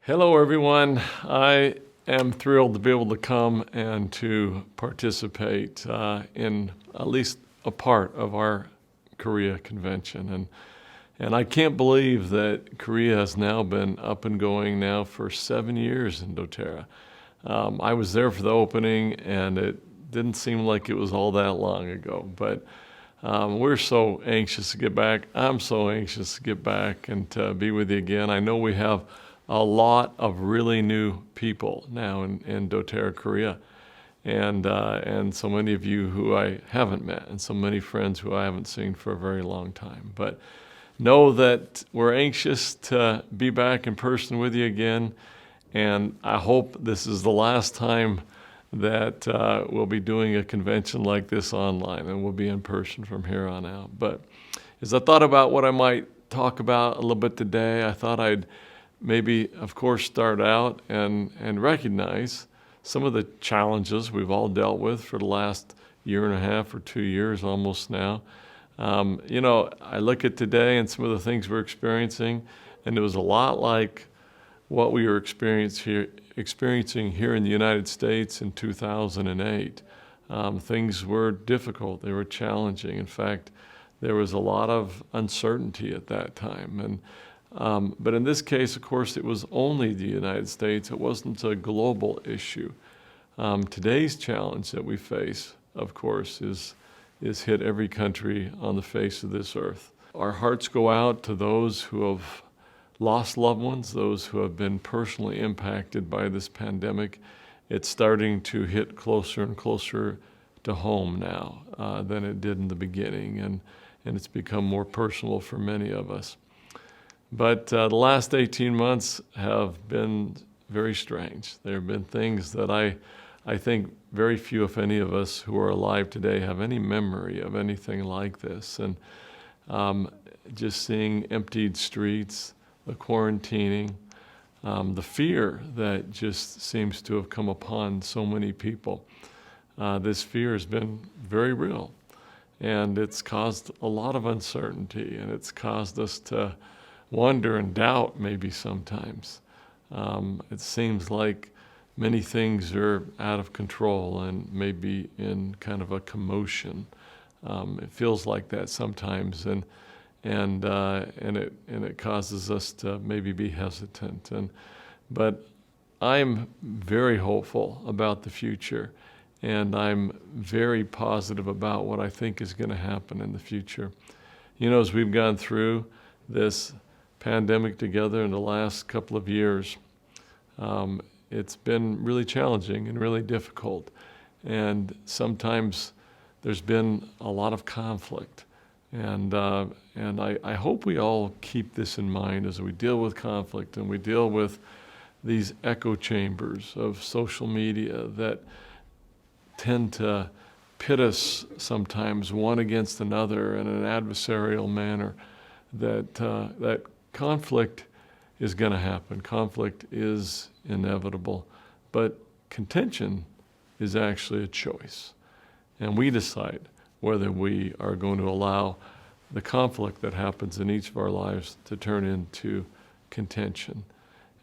Hello, everyone. I am thrilled to be able to come and to participate in at least a part of our Korea convention. And I can't believe that Korea has now been up and going now for 7 years in Doterra. I was there for the opening, and it didn't seem like it was all that long ago. But we're so anxious to get back. I'm so anxious to get back and to be with you again. I know we have a lot of really new people now in Doterra, Korea, and so many of you who I haven't met, and so many friends who I haven't seen for a very long time. But know that we're anxious to be back in person with you again, and I hope this is the last time that we'll be doing a convention like this online, and we'll be in person from here on out. But as I thought about what I might talk about a little bit today, I thought I'd maybe, of course, start out and recognize some of the challenges we've all dealt with for the last year and a half or 2 years almost now. I look at today and some of the things we're experiencing, and it was a lot like what we were experiencing here in the United States in 2008. Things were difficult. They were challenging. In fact, there was a lot of uncertainty at that time. But in this case, of course, it was only the United States. It wasn't a global issue. Today's challenge that we face, of course, is hit every country on the face of this earth. Our hearts go out to those who have lost loved ones, those who have been personally impacted by this pandemic. It's starting to hit closer and closer to home now than it did in the beginning, and it's become more personal for many of us. But the last 18 months have been very strange. There have been things that I think very few, if any of us who are alive today have any memory of anything like this. And just seeing emptied streets, the quarantining, the fear that just seems to have come upon so many people. This fear has been very real, and it's caused a lot of uncertainty, and it's caused us to wonder and doubt maybe sometimes. It seems like many things are out of control and maybe in kind of a commotion. It feels like that sometimes, and it causes us to maybe be hesitant. But I'm very hopeful about the future, and I'm very positive about what I think is going to happen in the future. As we've gone through this pandemic together in the last couple of years, it's been really challenging and really difficult. And sometimes there's been a lot of conflict. And I hope we all keep this in mind as we deal with conflict and we deal with these echo chambers of social media that tend to pit us sometimes one against another in an adversarial manner, that conflict is going to happen. Conflict is inevitable, but contention is actually a choice. And we decide whether we are going to allow the conflict that happens in each of our lives to turn into contention.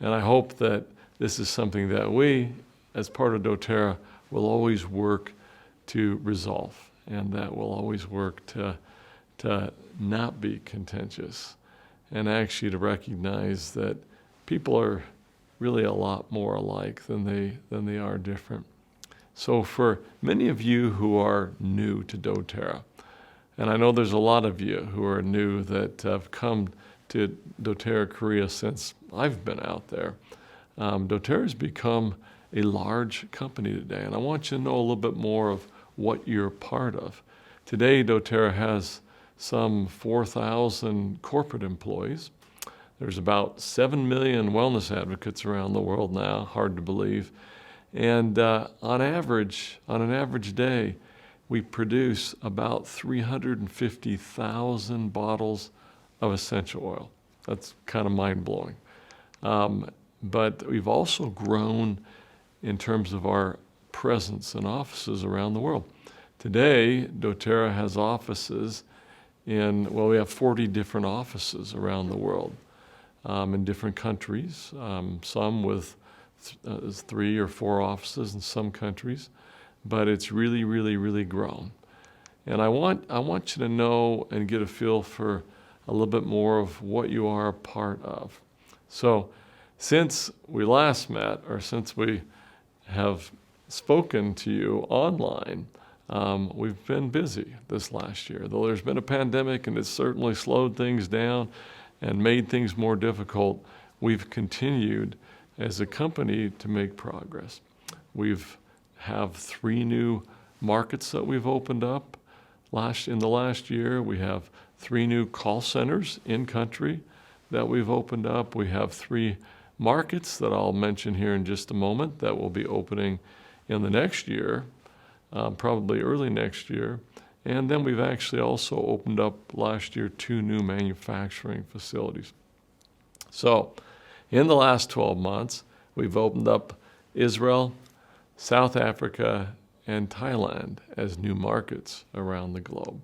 And I hope that this is something that we, as part of Doterra, will always work to resolve, and that will always work to not be contentious, and actually to recognize that people are really a lot more alike than they are different. So for many of you who are new to Doterra, and I know there's a lot of you who are new that have come to Doterra, Korea since I've been out there, Doterra has become a large company today, and I want you to know a little bit more of what you're part of. Today, Doterra has some 4,000 corporate employees. There's about 7 million wellness advocates around the world now, hard to believe. And on an average day, we produce about 350,000 bottles of essential oil. That's kind of mind-blowing. But we've also grown in terms of our presence and offices around the world. Today, Doterra has offices we have 40 different offices around the world. in different countries, some with 3 or 4 offices in some countries, but it's really, really, really grown. And I want you to know and get a feel for a little bit more of what you are a part of. So since we last met, or since we have spoken to you online, we've been busy this last year. Though there's been a pandemic and it's certainly slowed things down and made things more difficult, we've continued as a company to make progress. We've have 3 new markets that we've opened up in the last year. We have 3 new call centers in country that we've opened up. We have 3 markets that I'll mention here in just a moment that will be opening in the next year, probably early next year. And then we've actually also opened up last year 2 new manufacturing facilities. So in the last 12 months, we've opened up Israel, South Africa, and Thailand as new markets around the globe.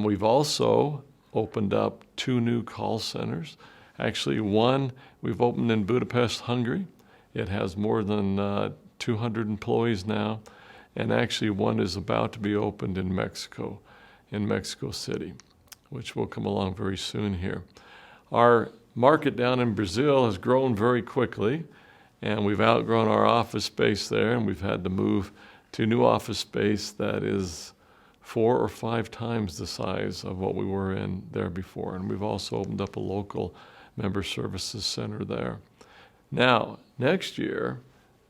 We've also opened up 2 new call centers. Actually, one we've opened in Budapest, Hungary. It has more than 200 employees now. And actually, one is about to be opened in Mexico City, which will come along very soon here. Our market down in Brazil has grown very quickly, and we've outgrown our office space there, and we've had to move to new office space that is 4 or 5 times the size of what we were in there before. And we've also opened up a local member services center there. Now, next year,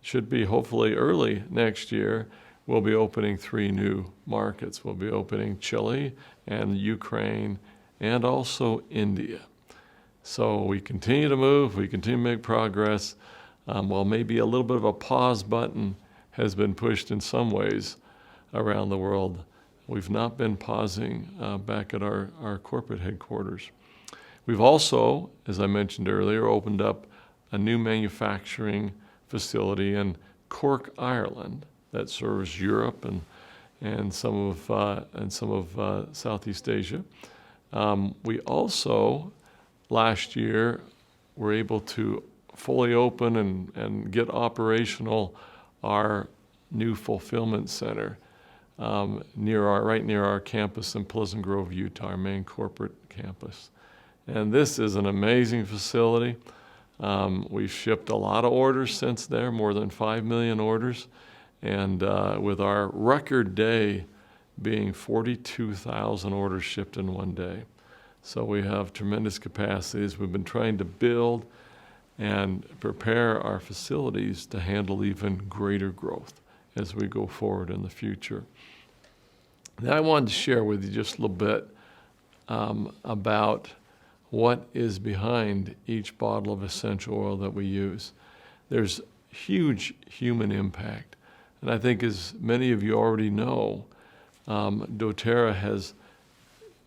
should be hopefully early next year, we'll be opening 3 new markets. We'll be opening Chile and Ukraine and also India. So we continue to move, we continue to make progress. While maybe a little bit of a pause button has been pushed in some ways around the world, we've not been pausing back at our corporate headquarters. We've also, as I mentioned earlier, opened up a new manufacturing facility in Cork, Ireland, that serves Europe and some of Southeast Asia. We also last year were able to fully open and get operational our new fulfillment center right near our campus in Pleasant Grove, Utah, our main corporate campus. And this is an amazing facility. We've shipped a lot of orders since there, more than 5 million orders. And with our record day being 42,000 orders shipped in one day. So we have tremendous capacities. We've been trying to build and prepare our facilities to handle even greater growth as we go forward in the future. Now I wanted to share with you just a little bit about what is behind each bottle of essential oil that we use. There's huge human impact. And I think as many of you already know, Doterra has,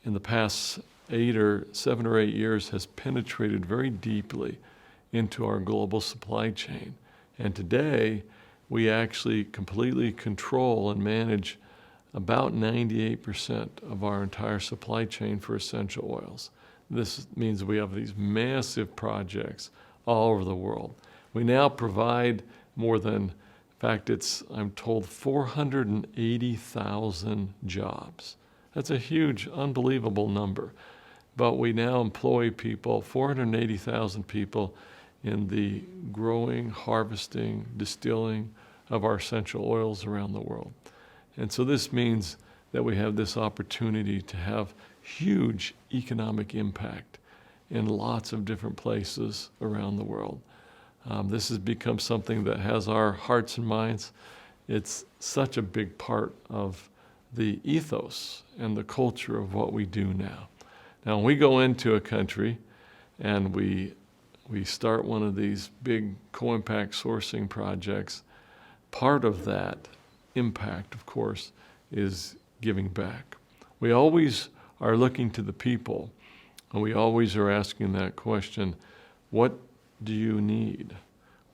in the past 7 or 8 years, has penetrated very deeply into our global supply chain. And today, we actually completely control and manage about 98% of our entire supply chain for essential oils. This means we have these massive projects all over the world. We now provide more than, in fact, I'm told 480,000 jobs. That's a huge, unbelievable number. But we now employ 480,000 people in the growing, harvesting, distilling of our essential oils around the world. And so this means that we have this opportunity to have huge economic impact in lots of different places around the world. This has become something that has our hearts and minds. It's such a big part of the ethos and the culture of what we do now. Now, when we go into a country and we start one of these big co-impact sourcing projects, part of that impact, of course, is giving back. We always are looking to the people, and we always are asking that question, what do you need?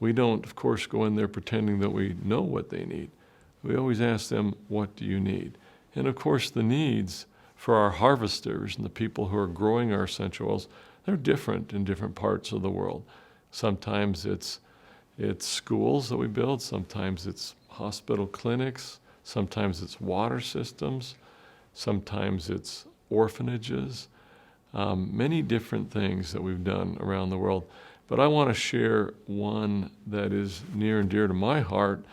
We don't, of course, go in there pretending that we know what they need. We always ask them, what do you need? And of course, the needs for our harvesters and the people who are growing our essential oils, They're different in different parts of the world. Sometimes it's schools that we build, sometimes it's hospital clinics, sometimes it's water systems, sometimes it's orphanages, many different things that we've done around the world. But I want to share one that is near and dear to my heart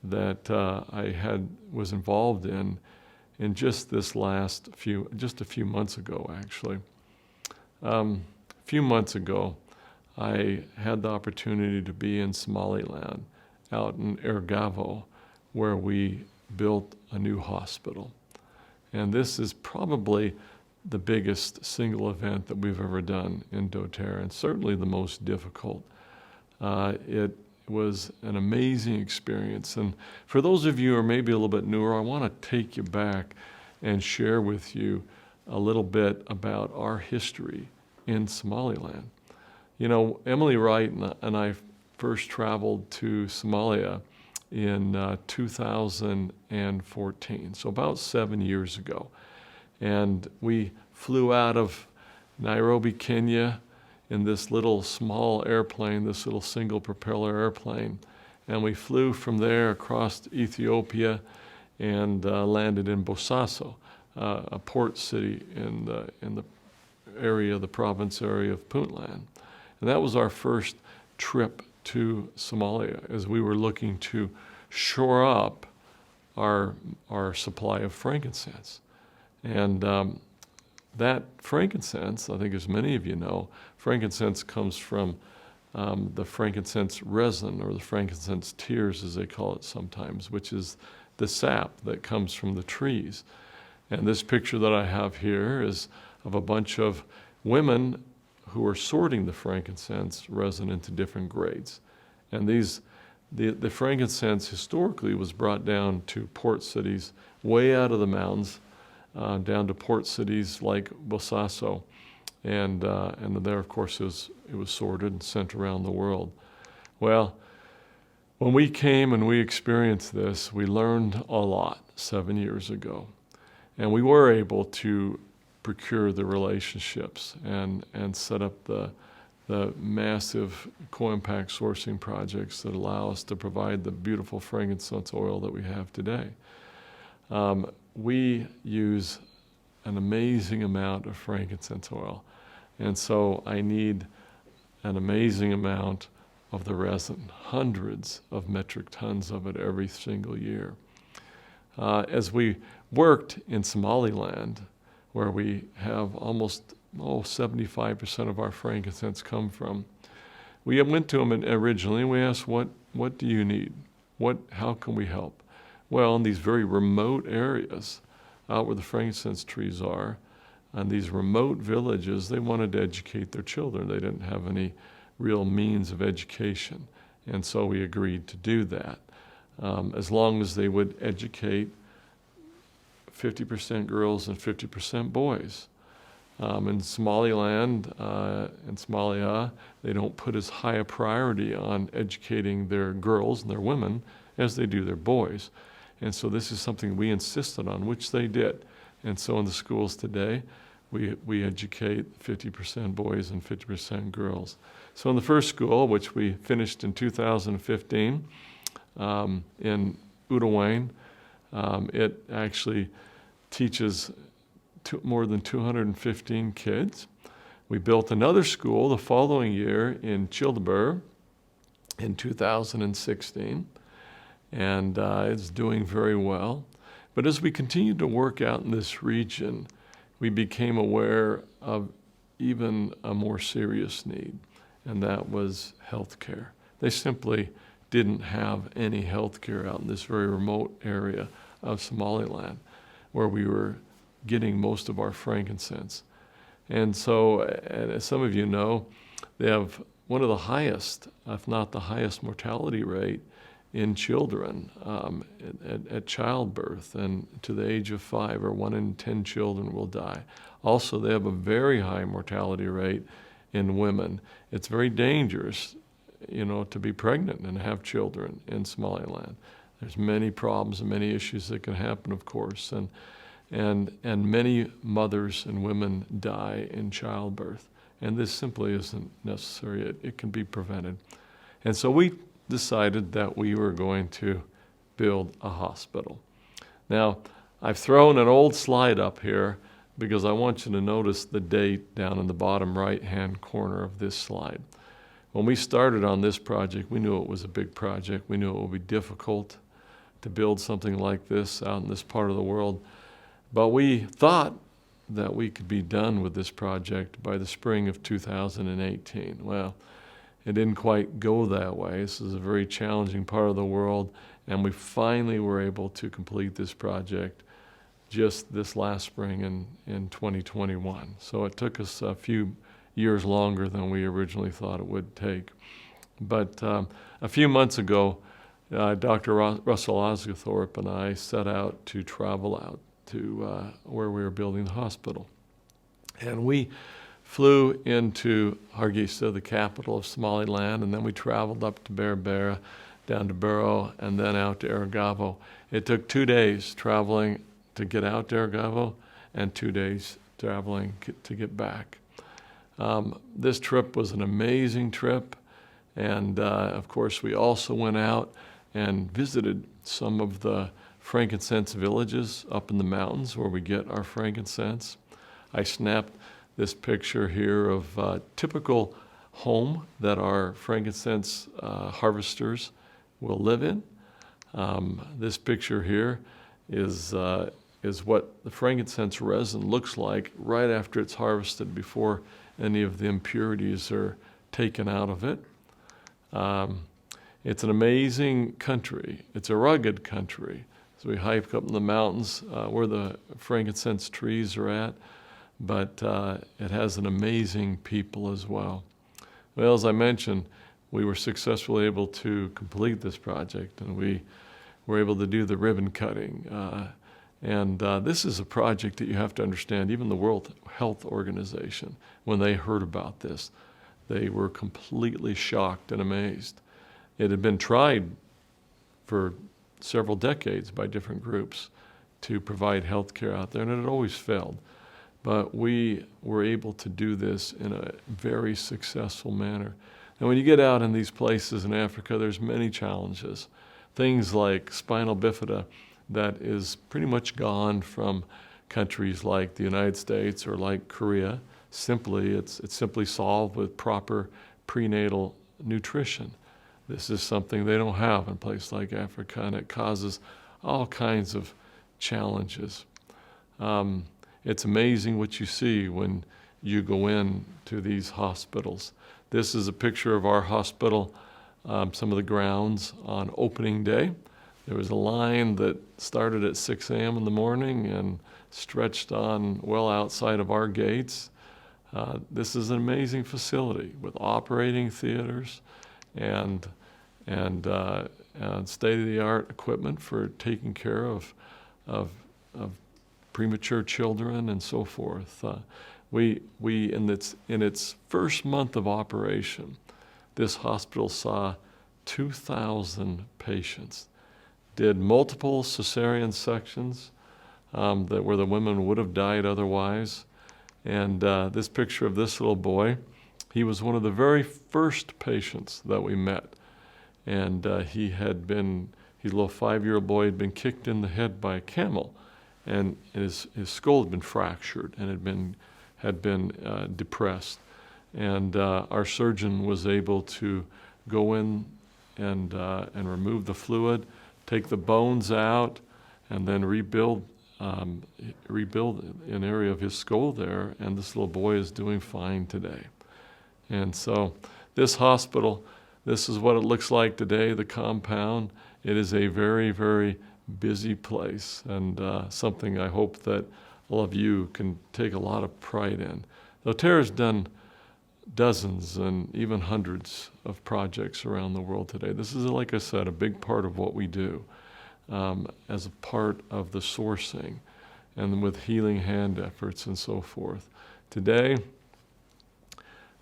that I was involved in just a few months ago, actually. A few months ago, I had the opportunity to be in Somaliland, out in Ergavo, where we built a new hospital. And this is probably the biggest single event that we've ever done in Doterra, and certainly the most difficult. It was an amazing experience. And for those of you who are maybe a little bit newer, I want to take you back and share with you a little bit about our history in Somaliland. You know, Emily Wright and I first traveled to Somalia in 2014, so about 7 years ago. And we flew out of Nairobi, Kenya, in this little small airplane, this little single propeller airplane. And we flew from there across Ethiopia and landed in Bosaso, a port city in the area, the province area of Puntland. And that was our first trip to Somalia, as we were looking to shore up our supply of frankincense. And that frankincense, I think as many of you know, frankincense comes from the frankincense resin, or the frankincense tears as they call it sometimes, which is the sap that comes from the trees. And this picture that I have here is of a bunch of women who are sorting the frankincense resin into different grades. And the frankincense historically was brought down to port cities way out of the mountains, down to port cities like Bosaso, and there, of course, it was sorted and sent around the world. Well, when we came and we experienced this, we learned a lot 7 years ago, and we were able to procure the relationships and set up the massive co-impact sourcing projects that allow us to provide the beautiful frankincense oil that we have today. We use an amazing amount of frankincense oil, and so I need an amazing amount of the resin, hundreds of metric tons of it every single year. As we worked in Somaliland, where we have almost 75% of our frankincense come from, we went to them originally and we asked, what do you need? How can we help? Well, in these very remote areas, out where the frankincense trees are, and these remote villages, they wanted to educate their children. They didn't have any real means of education. And so we agreed to do that, as long as they would educate 50% girls and 50% boys. In Somaliland, in Somalia, they don't put as high a priority on educating their girls and their women as they do their boys. And so this is something we insisted on, which they did. And so in the schools today, we educate 50% boys and 50% girls. So in the first school, which we finished in 2015, in Udawane, it actually teaches more than 215 kids. We built another school the following year in Childebert in 2016, and it's doing very well. But as we continued to work out in this region, we became aware of even a more serious need, and that was health care. They simply didn't have any health care out in this very remote area of Somaliland, where we were getting most of our frankincense. And so, as some of you know, they have one of the highest, if not the highest, mortality rate in children at childbirth, and to the age of 5, or 1 in 10 children will die. Also, they have a very high mortality rate in women. It's very dangerous, to be pregnant and have children in Somaliland. There's many problems and many issues that can happen, of course, and many mothers and women die in childbirth. And this simply isn't necessary. It can be prevented. And so we decided that we were going to build a hospital. Now, I've thrown an old slide up here because I want you to notice the date down in the bottom right-hand corner of this slide. When we started on this project, we knew it was a big project. We knew it would be difficult to build something like this out in this part of the world. But we thought that we could be done with this project by the spring of 2018. Well, it didn't quite go that way. This is a very challenging part of the world, and we finally were able to complete this project just this last spring in 2021. So it took us a few years longer than we originally thought it would take. But a few months ago, Dr. Russell Osgothorpe and I set out to travel out to where we were building the hospital. And we flew into Hargeisa, the capital of Somaliland, and then we traveled up to Berbera, down to Buro, and then out to Aragavo. It took 2 days traveling to get out to Aragavo and 2 days traveling to get back. This trip was an amazing trip, and of course we also went out and visited some of the frankincense villages up in the mountains where we get our frankincense. I snapped this picture here of a typical home that our frankincense harvesters will live in. This picture here is what the frankincense resin looks like right after it's harvested, before any of the impurities are taken out of it. It's an amazing country. It's a rugged country. So we hike up in the mountains where the frankincense trees are at, but it has an amazing people as well. Well, as I mentioned, we were successfully able to complete this project, and we were able to do the ribbon cutting. And this is a project that you have to understand. Even the World Health Organization, when they heard about this, they were completely shocked and amazed. It had been tried for several decades by different groups to provide health care out there, and it had always failed. But we were able to do this in a very successful manner. And when you get out in these places in Africa, there's many challenges. Things like spinal bifida that is pretty much gone from countries like the United States or like Korea. It's simply solved with proper prenatal nutrition. This is something they don't have in places like Africa, and it causes all kinds of challenges. It's amazing what you see when you go in to these hospitals. This is a picture of our hospital, some of the grounds on opening day. There was a line that started at 6 a.m. in the morning and stretched on well outside of our gates. This is an amazing facility with operating theaters and state-of-the-art equipment for taking care of premature children and so forth. We in its first month of operation, this hospital saw 2,000 patients. Did multiple cesarean sections where the women would have died otherwise. And this picture of this little boy, he was one of the very first patients that we met. And he's a little 5-year-old boy, had been kicked in the head by a camel, and his skull had been fractured and had been depressed. And our surgeon was able to go in and remove the fluid, take the bones out, and then rebuild an area of his skull there, and this little boy is doing fine today. And so this hospital, this is what it looks like today, the compound. It is a very, very busy place, and something I hope that all of you can take a lot of pride in. Doterra's done dozens and even hundreds of projects around the world today. This is, like I said, a big part of what we do as a part of the sourcing and with healing hand efforts and so forth. Today,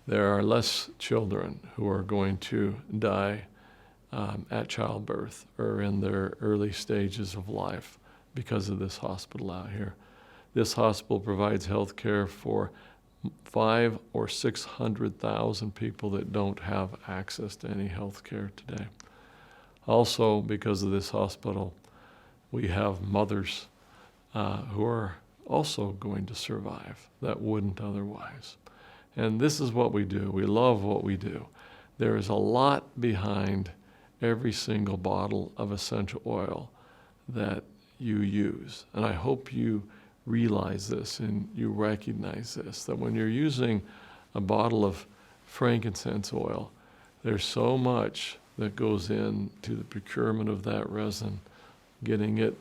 there are less children who are going to die at childbirth or in their early stages of life because of this hospital out here. This hospital provides health care for 500,000 or 600,000 people that don't have access to any health care today. Also, because of this hospital, we have mothers who are also going to survive that wouldn't otherwise. And this is what we do. We love what we do. There is a lot behind every single bottle of essential oil that you use. And I hope you realize this and you recognize this, that when you're using a bottle of frankincense oil, there's so much that goes into the procurement of that resin, getting it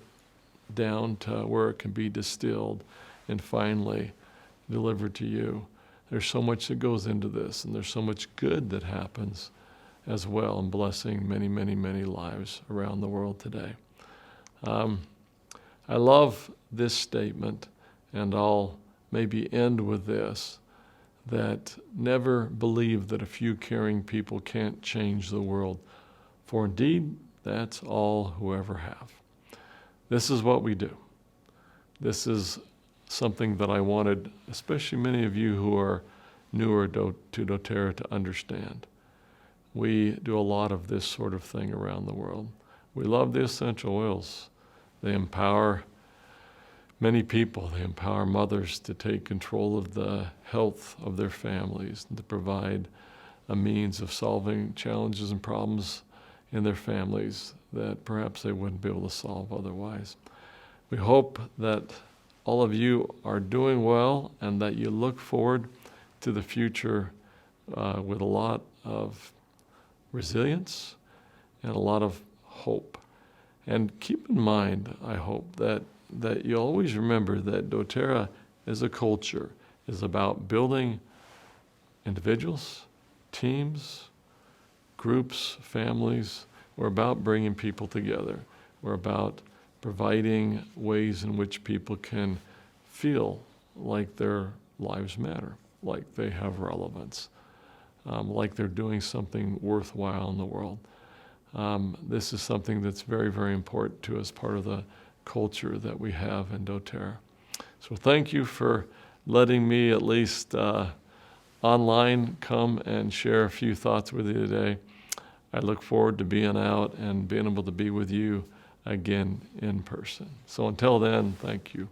down to where it can be distilled and finally delivered to you. There's so much that goes into this, and there's so much good that happens as well in blessing many, many, many lives around the world today. I love this statement, and I'll maybe end with this, that never believe that a few caring people can't change the world, for indeed, that's all who ever have. This is what we do. This is something that I wanted, especially many of you who are newer to Doterra, to understand. We do a lot of this sort of thing around the world. We love the essential oils. They empower many people. They empower mothers to take control of the health of their families and to provide a means of solving challenges and problems in their families that perhaps they wouldn't be able to solve otherwise. We hope that all of you are doing well and that you look forward to the future with a lot of resilience and a lot of hope. And keep in mind, I hope, that you always remember that Doterra as a culture is about building individuals, teams, groups, families. We're about bringing people together. We're about providing ways in which people can feel like their lives matter, like they have relevance, like they're doing something worthwhile in the world. This is something that's very, very important to us, part of the culture that we have in Doterra. So thank you for letting me, at least online, come and share a few thoughts with you today. I look forward to being out and being able to be with you again in person. So until then, thank you.